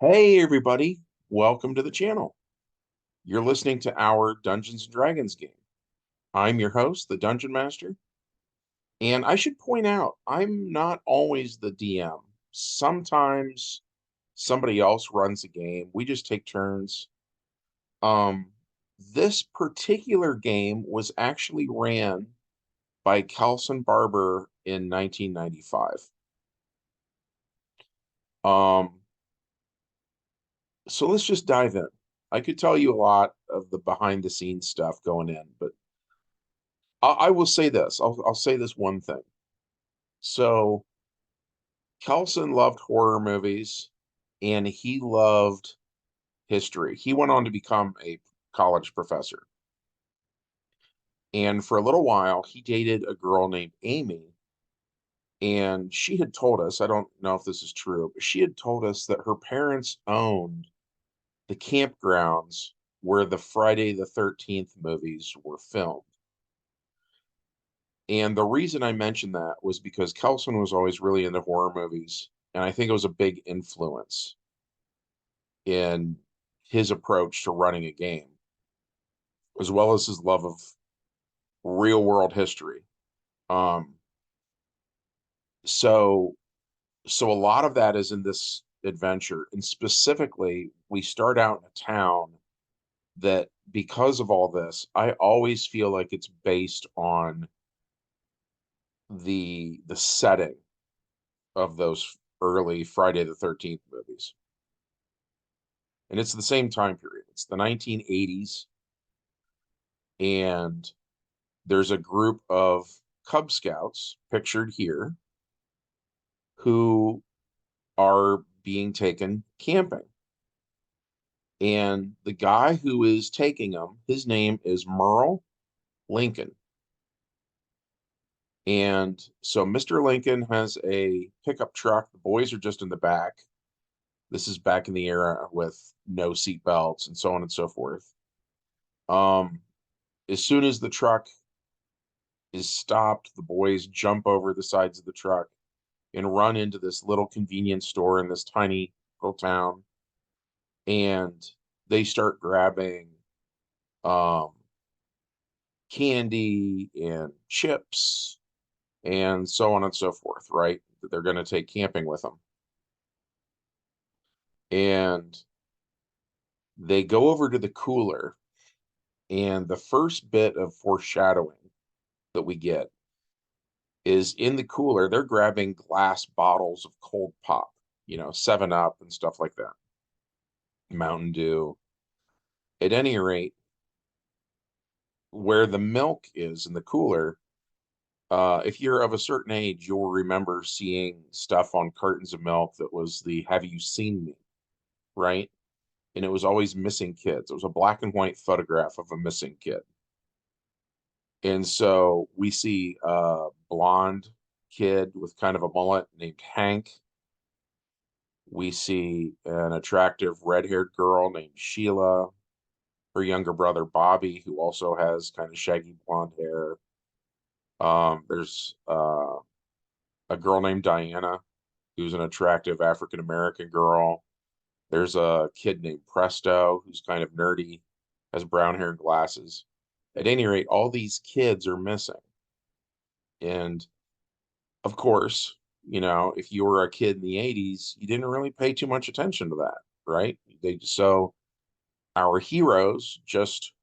Hey everybody, welcome to the channel. You're listening to our Dungeons and Dragons game. I'm your host, the Dungeon Master, and I should point out, I'm not always the DM. Sometimes somebody else runs the game. We just take turns. Um, this particular game was actually ran by Kelson Barber in 1995. Um, so let's just dive in. I could tell you a lot of the behind the scenes stuff going in, but I will say this. I'll say this one thing. So Kelson loved horror movies and he loved history. He went on to become a college professor. And for a little while, he dated a girl named Amy. And she had told us, I don't know if this is true, but she had told us that her parents owned the campgrounds where the Friday the 13th movies were filmed. And the reason I mentioned that was because Kelson was always really into horror movies, and I think it was a big influence in his approach to running a game, as well as his love of real world history. Um, so so a lot of that is in this adventure, and specifically, we start out in a town that, because of all this, I always feel like it's based on the setting of those early Friday the 13th movies. And it's the same time period. It's the 1980s, and there's a group of Cub Scouts pictured here who are being taken camping. And the guy who is taking them, his name is Merle Lincoln. And so Mr. Lincoln has a pickup truck. The boys are just in the back. This is back in the era with no seat belts and so on and so forth. Um, as soon as the truck is stopped, the boys jump over the sides of the truck and run into this little convenience store in this tiny little town. And they start grabbing um, candy and chips and so on and so forth, right? That they're going to take camping with them. And they go over to the cooler. And the first bit of foreshadowing that we get is in the cooler, they're grabbing glass bottles of cold pop, 7 Up and stuff like that, Mountain Dew. At any rate, where the milk is in the cooler, if you're of a certain age, you'll remember seeing stuff on cartons of milk that was the "Have you seen me?" Right? And it was always missing kids. It was a black and white photograph of a missing kid. And so we see a blonde kid with kind of a mullet named Hank. We see an attractive red-haired girl named Sheila, her younger brother Bobby, who also has kind of shaggy blonde hair. There's a girl named Diana, who's an attractive African American girl. There's a kid named Presto, who's kind of nerdy, has brown hair and glasses. At any rate, all these kids are missing. And of course, if you were a kid in the 80s, you didn't really pay too much attention to that, right? So our heroes just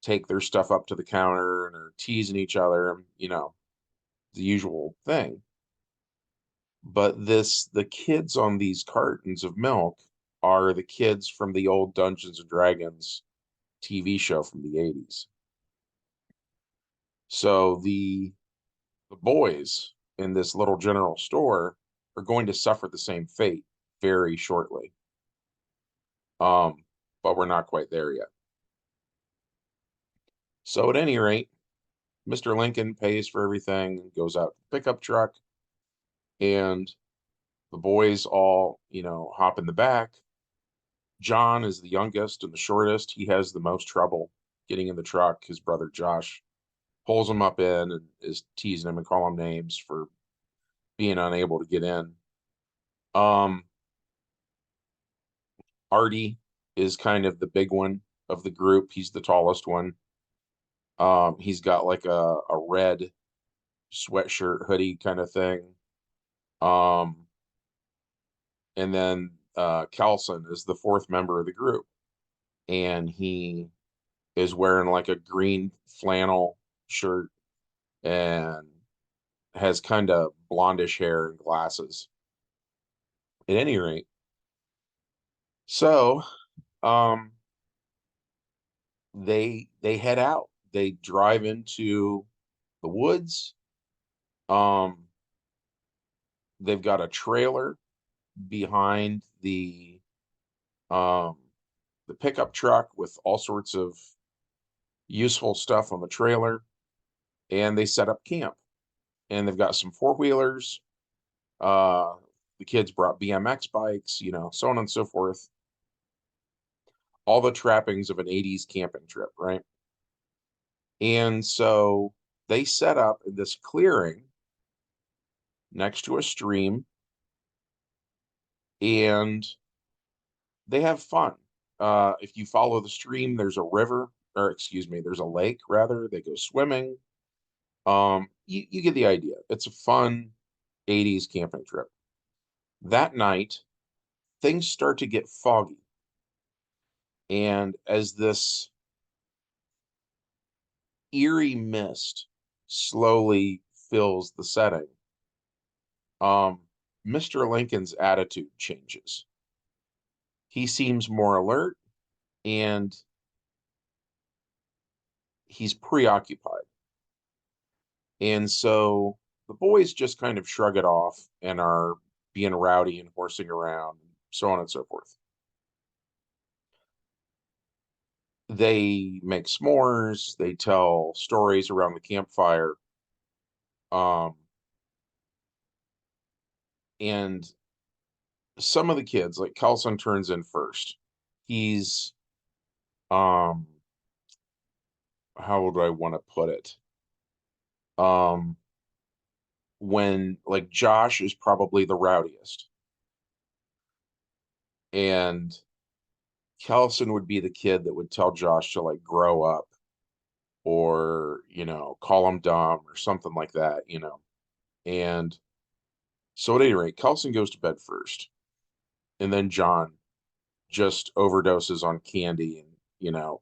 take their stuff up to the counter and are teasing each other, the usual thing. But the kids on these cartons of milk are the kids from the old Dungeons and Dragons TV show from the 80s. So the boys in this little general store are going to suffer the same fate very shortly. Um, but we're not quite there yet. So at any rate, Mr. Lincoln pays for everything, goes out to the pickup truck, and the boys all, hop in the back. John is the youngest and the shortest. He has the most trouble getting in the truck. His brother Josh pulls him up in and is teasing him and calling him names for being unable to get in. Um, Artie is kind of the big one of the group. He's the tallest one. He's got like a red sweatshirt hoodie kind of thing. Um, and then Carlson is the fourth member of the group, and he is wearing like a green flannel shirt and has kind of blondish hair and glasses. At any rate, so um, they head out. They drive into the woods. Um, they've got a trailer behind um, the pickup truck with all sorts of useful stuff on the trailer, and they set up camp. And they've got some four-wheelers. Uh, the kids brought BMX bikes, so on and so forth. All the trappings of an 80s camping trip, right? And so they set up in this clearing next to a stream, and they have fun. If you follow the stream, there's a river, or excuse me, there's a lake rather. They go swimming. You get the idea. It's a fun 80s camping trip. That night, things start to get foggy. And as this eerie mist slowly fills the setting, um, Mr. Lincoln's attitude changes. He seems more alert and he's preoccupied. And so the boys just kind of shrug it off and are being rowdy and horsing around, so on and so forth. They make s'mores, they tell stories around the campfire. Um, and some of the kids, like Carlson turns in first. He's um how would I want to put it? Um when like Josh is probably the rowdiest. And Carlson would be the kid that would tell Josh to like grow up or, call him dumb or something like that. And so at any rate, Carlson goes to bed first. And then John just overdoses on candy and,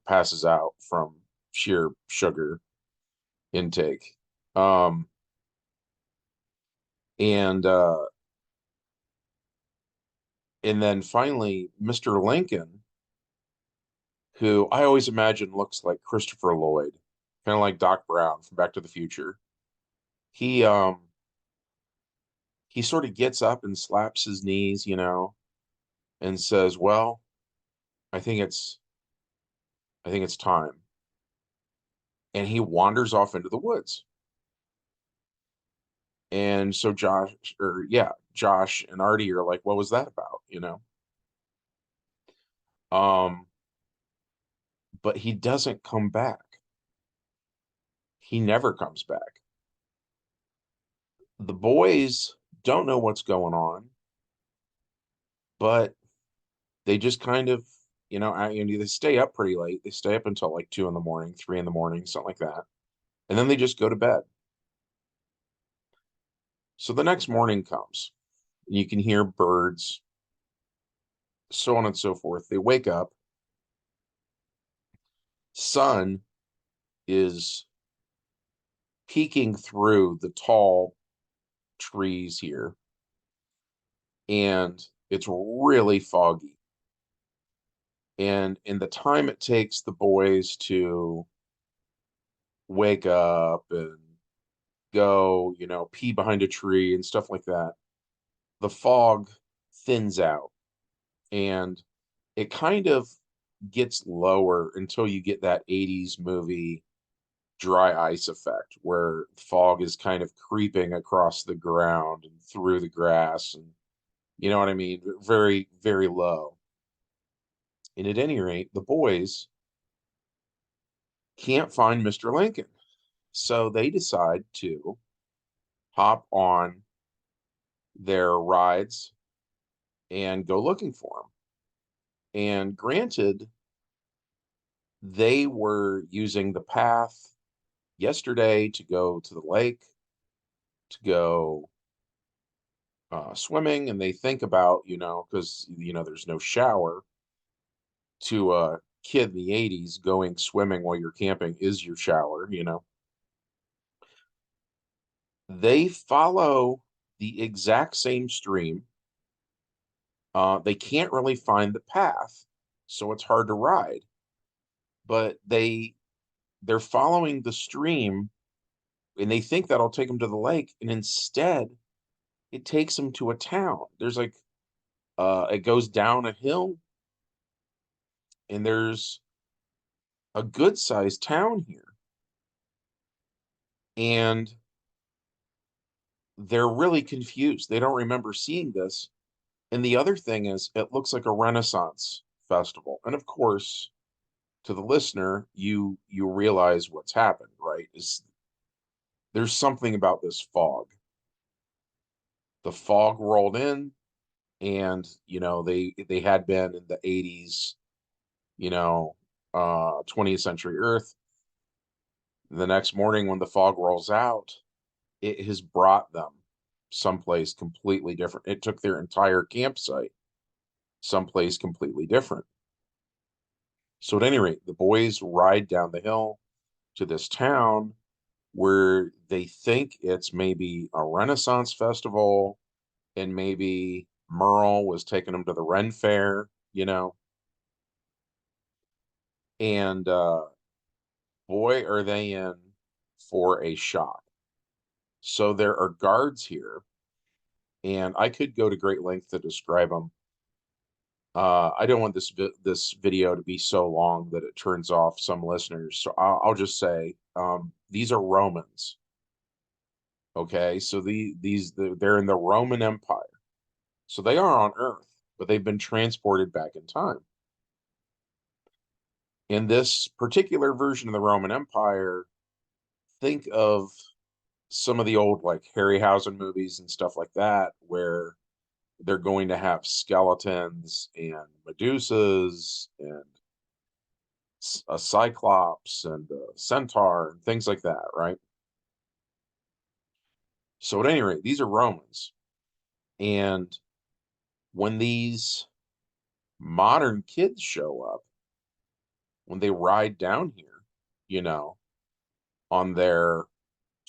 passes out from sheer sugar intake. Um, and and then finally, Mr. Lincoln, who I always imagine looks like Christopher Lloyd, kind of like Doc Brown from Back to the Future. He he sort of gets up and slaps his knees, and says, "Well, I think it's I think it's time." And he wanders off into the woods. And so Josh and Artie are like, "What was that about?" But he doesn't come back. He never comes back. The boys don't know what's going on, but they just kind of, they stay up pretty late. They stay up until like 2 in the morning, 3 in the morning, something like that. And then they just go to bed. So the next morning comes, and you can hear birds, so on and so forth. They wake up. Sun is peeking through the tall trees here, and it's really foggy. And in the time it takes the boys to wake up and go, pee behind a tree and stuff like that, the fog thins out and it kind of gets lower until you get that 80s movie dry ice effect where fog is kind of creeping across the ground and through the grass and you know what I mean? Very, very low. And at any rate, the boys can't find Mr. Lincoln. So they decide to hop on their rides and go looking for him. And granted, they were using the path yesterday to go to the lake, to go swimming, and they think about, because, there's no shower. To a kid in the 80s, going swimming while you're camping is your shower. They follow the exact same stream. They can't really find the path, so it's hard to ride. But they're following the stream, and they think that'll take them to the lake, and instead it takes them to a town. There's like it goes down a hill, and there's a good sized town here. And they're really confused. They don't remember seeing this. And the other thing is, it looks like a Renaissance festival. And of course, to the listener, you realize what's happened, right? Is there's something about this fog. The fog rolled in, and they had been in the 80s, 20th century Earth. The next morning when the fog rolls out, it has brought them someplace completely different. It took their entire campsite someplace completely different. So at any rate, the boys ride down the hill to this town where they think it's maybe a Renaissance festival, and maybe Merle was taking them to the Ren Fair. And boy, are they in for a shock. So there are guards here, and I could go to great length to describe them. I don't want this video to be so long that it turns off some listeners. So I'll just say these are Romans. Okay, so they're in the Roman Empire. So they are on Earth, but they've been transported back in time. In this particular version of the Roman Empire, think of some of the old like Harryhausen movies and stuff like that, where they're going to have skeletons and Medusas and a Cyclops and a Centaur and things like that, right? So at any rate, these are Romans. And when these modern kids show up, when they ride down here, you know, on their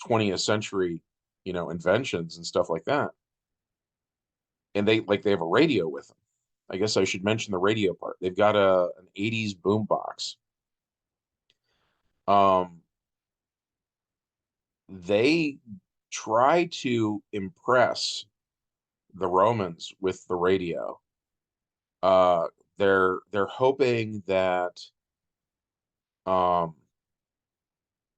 20th century, inventions and stuff like that, and they have a radio with them. I guess I should mention the radio part. They've got an 80s boombox. Um, they try to impress the Romans with the radio. Uh, they're hoping that um,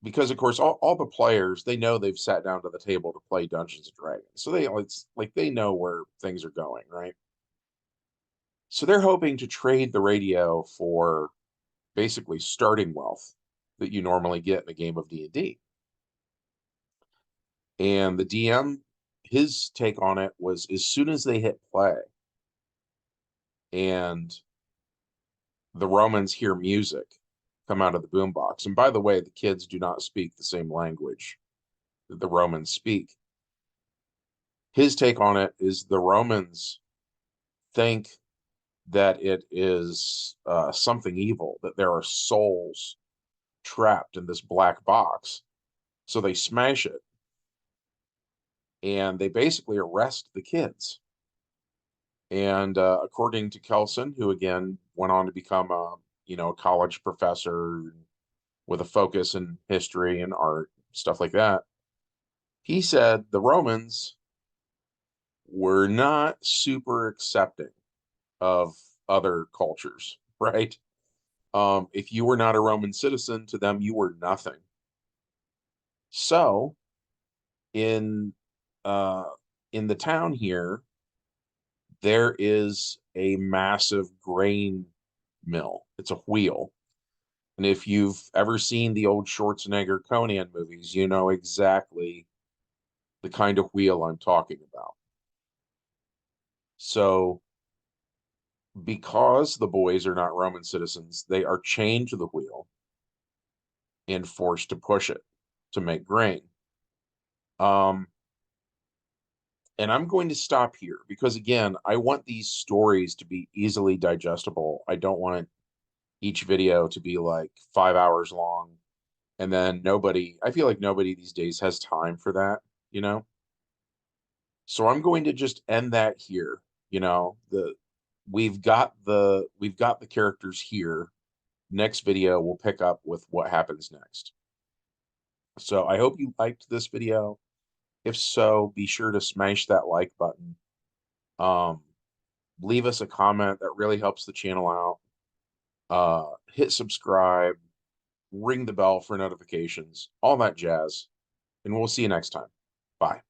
because of course all the players, they know they've sat down to the table to play Dungeons and Dragons, so it's like they know where things are going, right? So they're hoping to trade the radio for basically starting wealth that you normally get in a game of D&D. And the DM, his take on it was, as soon as they hit play and the Romans hear music come out of the boombox, and by the way, the kids do not speak the same language that the Romans speak. His take on it is the Romans think that it is something evil, that there are souls trapped in this black box. So they smash it, and they basically arrest the kids. And according to Kelson, who again went on to become a college professor with a focus in history and art, stuff like that, he said the Romans were not super accepting of other cultures, right? If you were not a Roman citizen, to them you were nothing. So in uh, in the town here, there is a massive grain mill. It's a wheel. And if you've ever seen the old Schwarzenegger Conan movies, you know exactly the kind of wheel I'm talking about. So because the boys are not Roman citizens, they are chained to the wheel and forced to push it to make grain. Um, and I'm going to stop here because, again, I want these stories to be easily digestible. I don't want each video to be like 5 hours long. And then I feel like nobody these days has time for that, you know? So I'm going to just end that here. You know, we've got the characters here. Next video we'll pick up with what happens next. So I hope you liked this video. If so, be sure to smash that like button. Um, Leave us a comment. That really helps the channel out. Hit subscribe, ring the bell for notifications, all that jazz. And we'll see you next time. Bye.